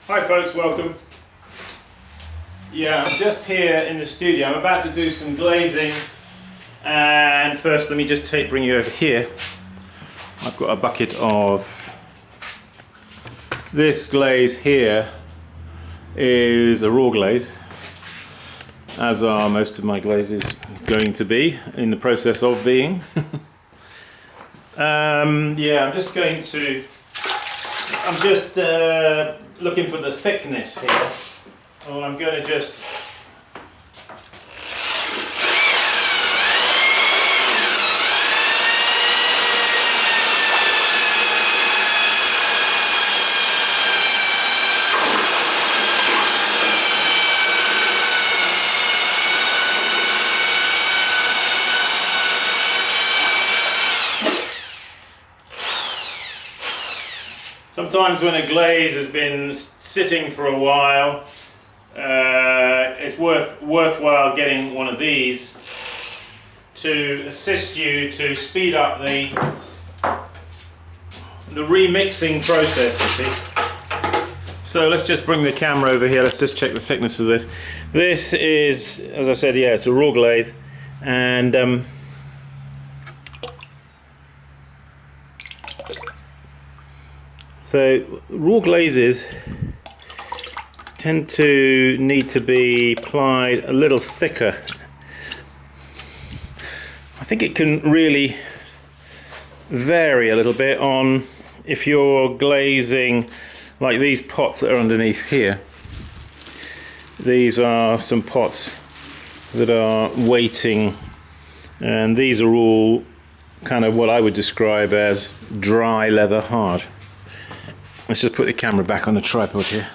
Hi folks, welcome. Yeah, I'm just here in the studio. I'm about to do some glazing, and first let me just bring you over here. I've got a bucket of this glaze here. Is a raw glaze, as are most of my glazes going to be in the process of being. Yeah, I'm just looking for the thickness here. Oh, I'm going to just sometimes when a glaze has been sitting for a while, it's worthwhile getting one of these to assist you to speed up the remixing process, you see. So let's just bring the camera over here, let's just check the thickness of this. This is, as I said, yeah, it's a raw glaze, and so raw glazes tend to need to be applied a little thicker. I think it can really vary a little bit on if you're glazing like these pots that are underneath here. These are some pots that are waiting, and these are all kind of what I would describe as dry leather hard. Let's just put the camera back on the tripod here,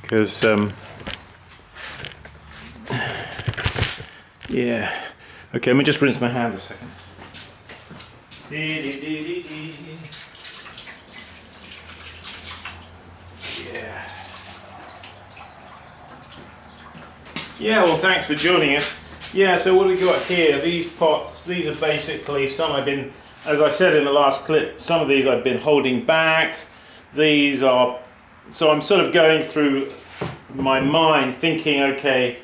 because yeah, okay, let me just rinse my hands a second. Yeah, well, thanks for joining us. Yeah, so what have we got here? These pots, these are basically some I've been, as I said in the last clip, some of these I've been holding back. These are, so I'm sort of going through my mind thinking, okay,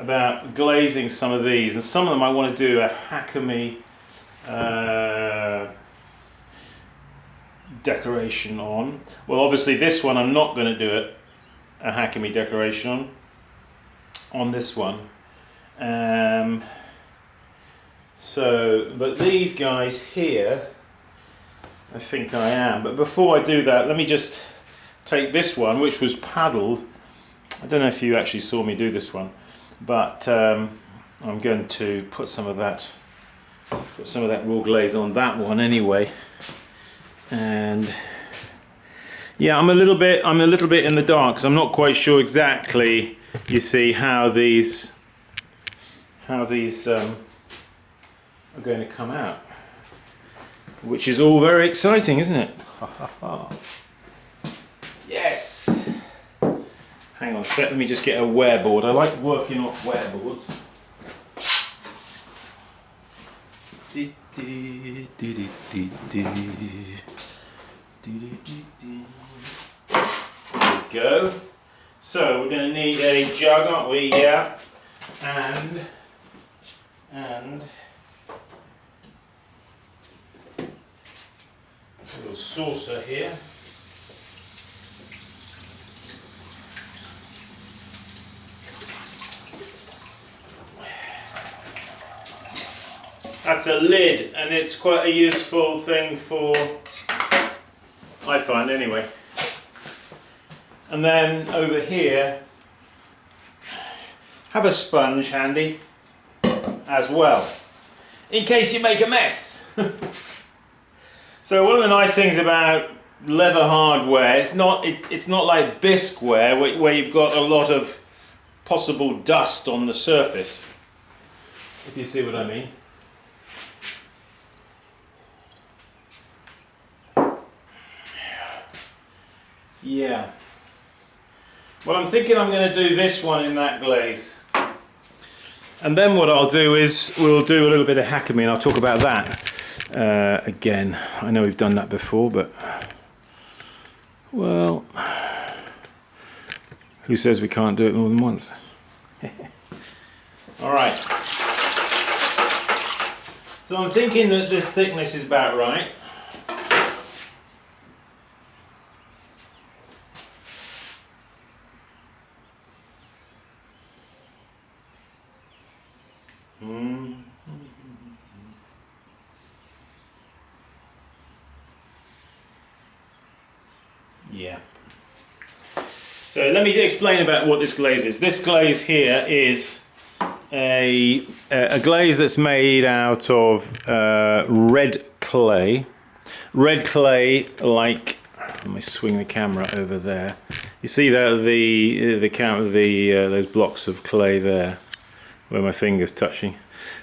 about glazing some of these, and some of them I want to do a hakeme decoration on. Well, obviously this one I'm not going to do a hakeme decoration on this one. So, but these guys here, I think I am. But before I do that, let me just take this one, which was paddled. I don't know if you actually saw me do this one, but I'm going to put some of that raw glaze on that one anyway. And yeah, I'm a little bit in the dark, because I'm not quite sure exactly, you see, how these are going to come out, which is all very exciting, isn't it? Yes! Hang on a sec, let me just get a wear board. I like working off wear boards. There we go. So we're going to need a jug, aren't we? Yeah. And a little saucer here. That's a lid, and it's quite a useful thing for, I find anyway. And then over here, have a sponge handy as well, in case you make a mess. So one of the nice things about leather hardware, it's not like bisqueware where you've got a lot of possible dust on the surface, if you see what I mean. Yeah. Well, I'm thinking I'm going to do this one in that glaze. And then what I'll do is we'll do a little bit of hakeme, and I'll talk about that again. I know we've done that before, but well, Who says we can't do it more than once? Alright. So I'm thinking that this thickness is about right. Yeah. So let me explain about what this glaze is. This glaze here is a glaze that's made out of red clay. Red clay, like, let me swing the camera over there. You see that those blocks of clay there, where my finger's touching.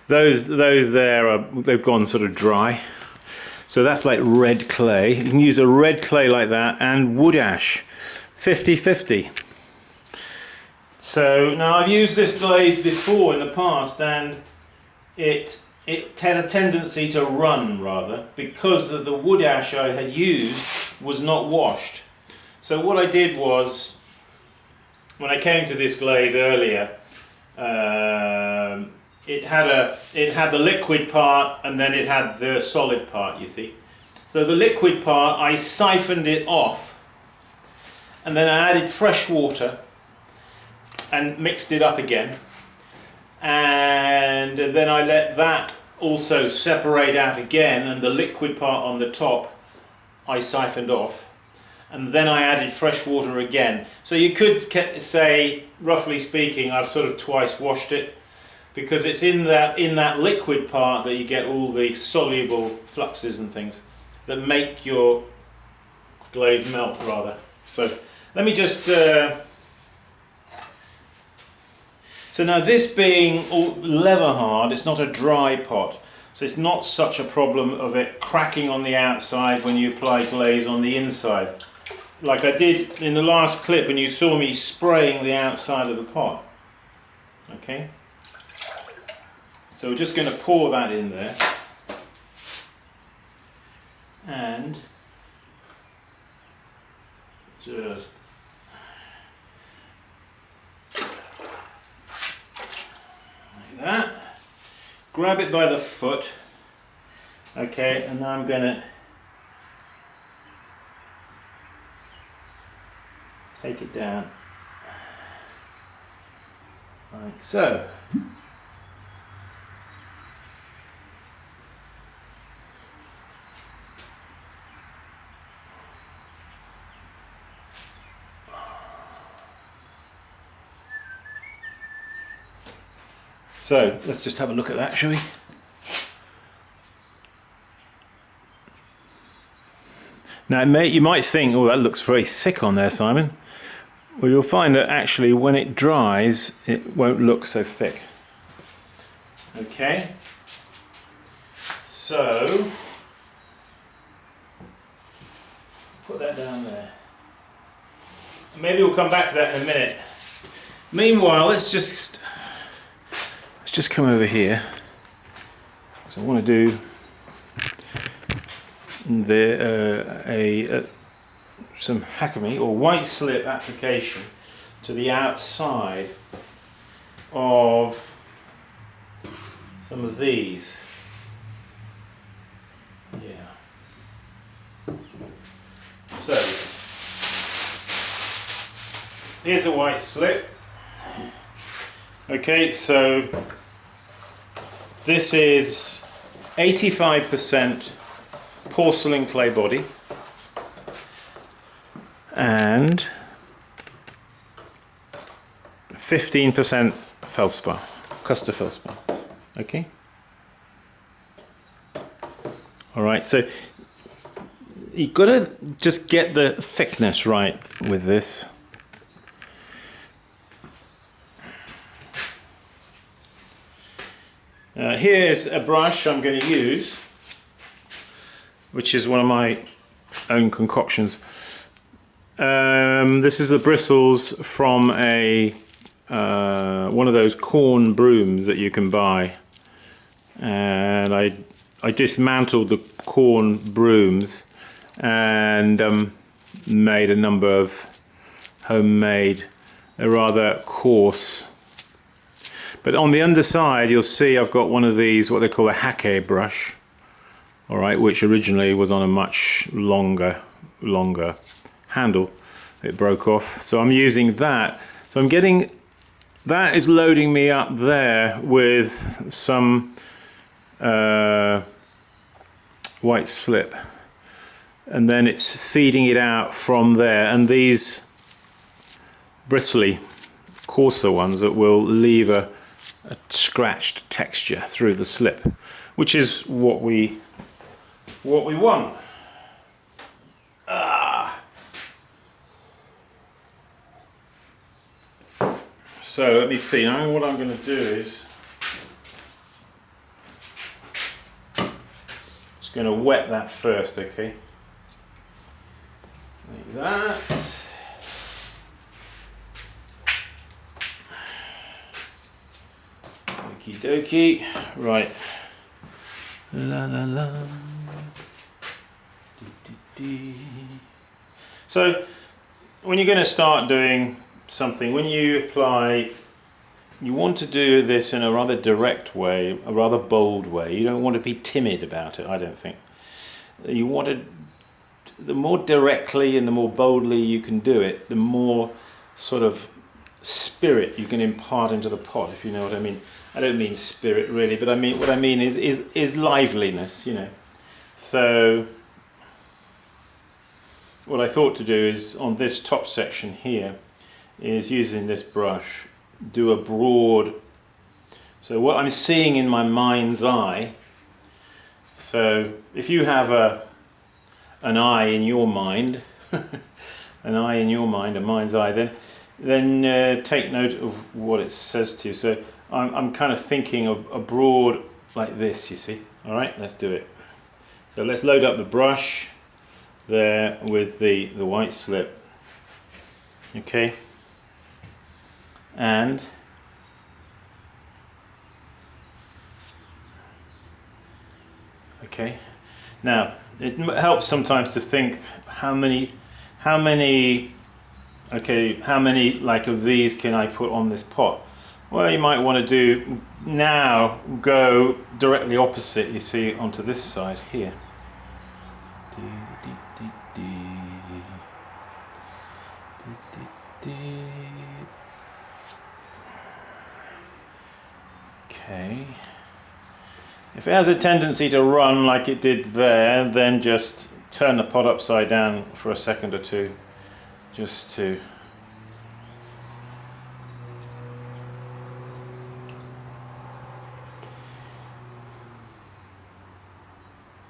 Those there they've gone sort of dry. So that's like red clay. You can use a red clay like that and wood ash, 50-50. So now I've used this glaze before in the past, and it had a tendency to run rather because the wood ash I had used was not washed. So what I did was, when I came to this glaze earlier, it had the liquid part and then it had the solid part, you see. So the liquid part, I siphoned it off, and then I added fresh water and mixed it up again, and then I let that also separate out again, and the liquid part on the top I siphoned off, and then I added fresh water again. So you could say, roughly speaking, I've sort of twice washed it, because it's in that liquid part that you get all the soluble fluxes and things that make your glaze melt rather. So let me just so now, this being all leather hard, it's not a dry pot, so it's not such a problem of it cracking on the outside when you apply glaze on the inside, like I did in the last clip when you saw me spraying the outside of the pot. Okay, so we're just going to pour that in there, and just that, grab it by the foot, okay, and now I'm going to take it down like so. So let's just have a look at that, shall we? Now you might think, oh, that looks very thick on there, Simon. Well, you'll find that actually when it dries it won't look so thick. Okay, so put that down there. Maybe we'll come back to that in a minute. Meanwhile, let's just come over here, because I want to do some hakeme or white slip application to the outside of some of these. Yeah. So here's the white slip. Okay, so this is 85% porcelain clay body and 15% feldspar, Custer feldspar. Okay. All right. So you've got to just get the thickness right with this. Here's a brush I'm going to use, which is one of my own concoctions. This is the bristles from one of those corn brooms that you can buy, and I dismantled the corn brooms and made a number of homemade they're rather coarse. But on the underside, you'll see I've got one of these, what they call a hakeme brush, all right, which originally was on a much longer handle. It broke off, so I'm using that. So I'm getting, that is loading me up there with some white slip, and then it's feeding it out from there, and these bristly, coarser ones that will leave a scratched texture through the slip, which is what we want. So let me see. Now what I'm going to do is just going to wet that first, okay? Like that. Okie dokie. Right. La la la. So when you're going to start doing something, when you apply, you want to do this in a rather direct way, a rather bold way. You don't want to be timid about it, I don't think. You want to, the more directly and the more boldly you can do it, the more sort of spirit you can impart into the pot, if you know what I mean. I don't mean spirit really, but I mean, what I mean is liveliness, you know. So what I thought to do is, on this top section here, is using this brush, do a broad, so what I'm seeing in my mind's eye, so if you have an eye in your mind, an eye in your mind, a mind's eye, then take note of what it says to you. So I'm kind of thinking of a broad like this, you see. All right, let's do it. So let's load up the brush there with the white slip. Okay. And okay, now it helps sometimes to think how many like of these can I put on this pot. Well, you might want to do now, go directly opposite, you see, onto this side here. Okay. If it has a tendency to run like it did there, then just turn the pot upside down for a second or two, just to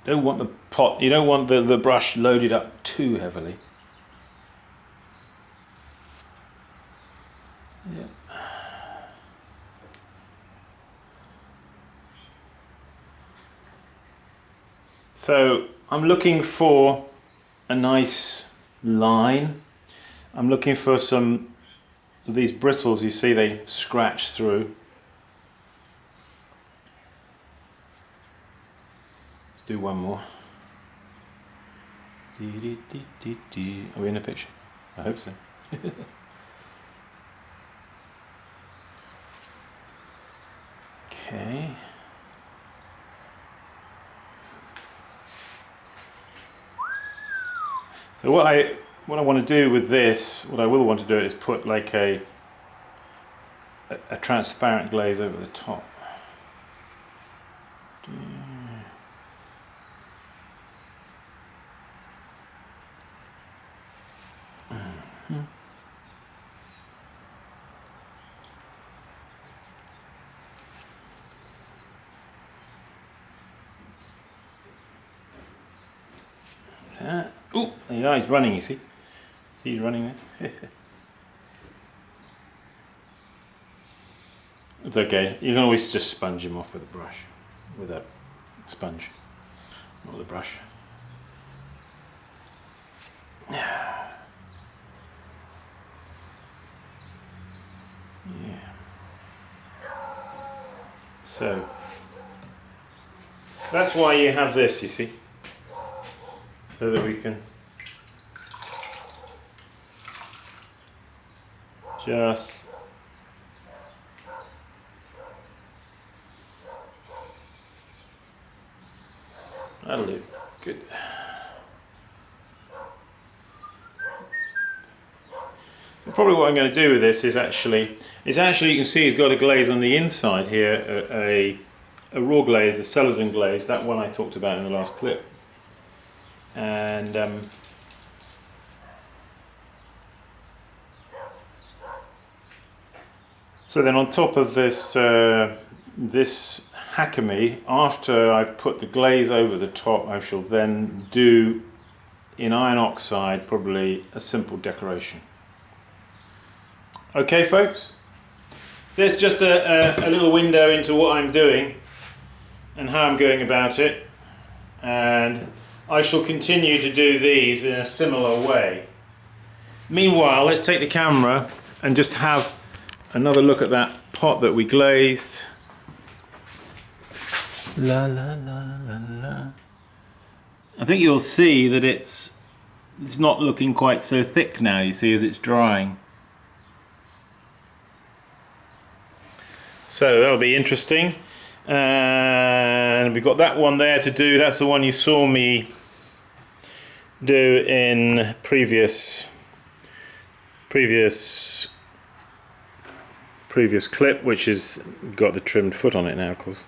don't want the pot, you don't want the brush loaded up too heavily. Yeah. So I'm looking for a nice line. I'm looking for some of these bristles, you see they scratch through. Let's do one more. Are we in a picture? I hope so. Okay. So what I want to do with this, what I will want to do is put like a transparent glaze over the top. Oh, yeah, he's running, you see. He's running there. It's okay. You can always just sponge him off with a brush. With a sponge. Not with a brush. Yeah. So, that's why you have this, you see. So that we can Just that'll do. Good. Probably what I'm going to do with this is actually you can see it's got a glaze on the inside here, a raw glaze, a celadon glaze, that one I talked about in the last clip. And so then on top of this this hakeme, after I've put the glaze over the top, I shall then do in iron oxide probably a simple decoration. Okay folks, there's just a little window into what I'm doing and how I'm going about it, and I shall continue to do these in a similar way. Meanwhile, let's take the camera and just have another look at that pot that we glazed. La la la la la. I think you'll see that it's not looking quite so thick now, you see, as it's drying. So that'll be interesting. And we've got that one there to do. That's the one you saw me do in previous clip, which has got the trimmed foot on it now, of course.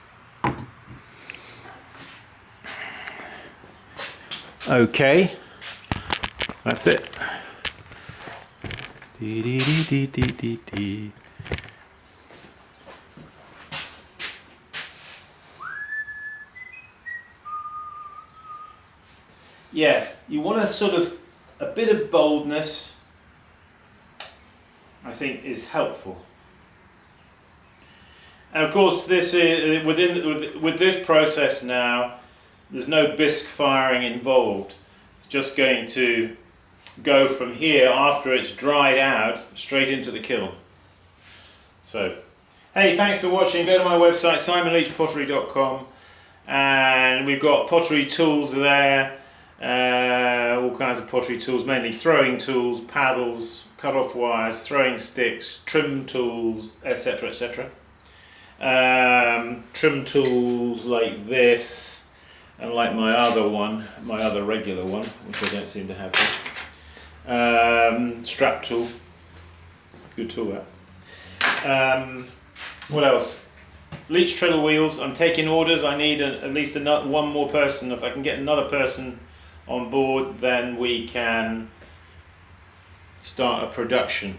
Okay, that's it. Dee dee dee dee dee dee dee. Yeah, you want a sort of a bit of boldness, I think, is helpful. And of course, this is with this process now, there's no bisque firing involved. It's just going to go from here after it's dried out straight into the kiln. So, hey, thanks for watching. Go to my website simonleachpottery.com, and we've got pottery tools there. All kinds of pottery tools, mainly throwing tools, paddles, cut-off wires, throwing sticks, trim tools, etc, etc. Trim tools like this, and like my other one, my other regular one, which I don't seem to have here. Strap tool, good tool that. What else? Leach treadle wheels. I'm taking orders. I need at least one more person. If I can get another person on board, then we can start a production,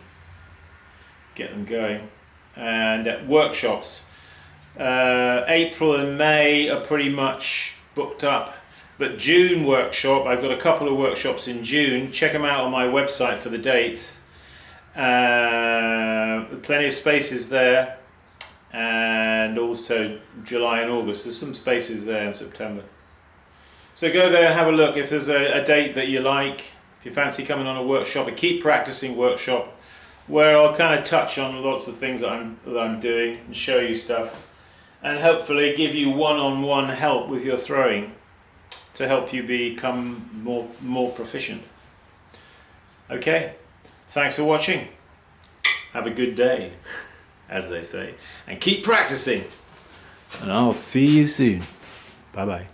get them going. And workshops, April and May are pretty much booked up, but June workshop, I've got a couple of workshops in June. Check them out on my website for the dates. Plenty of spaces there, and also July and August. There's some spaces there in September. So go there and have a look if there's a date that you like, if you fancy coming on a workshop, a keep practicing workshop, where I'll kind of touch on lots of things that I'm doing and show you stuff, and hopefully give you one-on-one help with your throwing to help you become more proficient. Okay, thanks for watching. Have a good day, as they say, and keep practicing. And I'll see you soon. Bye bye.